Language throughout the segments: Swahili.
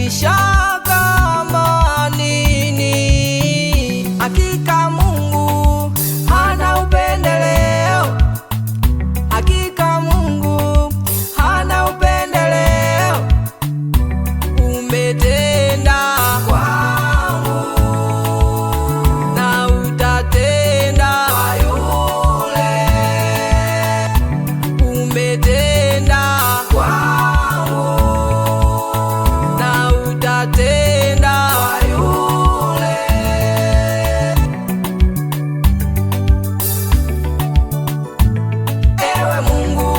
shaka nini. Hakika Mungu hana upendeleo, hakika Mungu hana upendeleo. Umetenda kwangu na utatenda kwa yule. Umetenda kwangu na utatenda kwa yule. Ewe Mungu,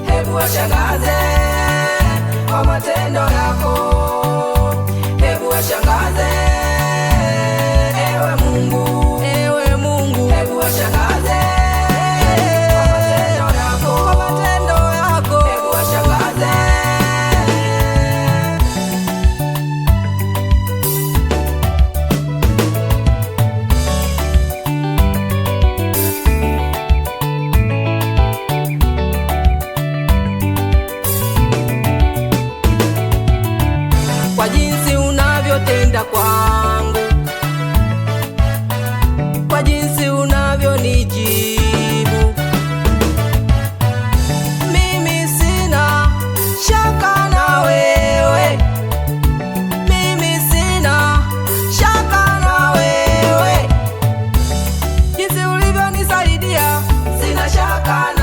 hebu washangaze kwa matendo yako, hebu washangaze. Ewe Mungu, hebu washangaze kwa matendo yako, hebu washangaze. Kwa jinsi unavyotenda kwangu, kwa jinsi unavyonijibu, mimi sina shaka na wewe, mimi sina shaka na wewe. Jinsi ulivyonisaidia, sina shaka na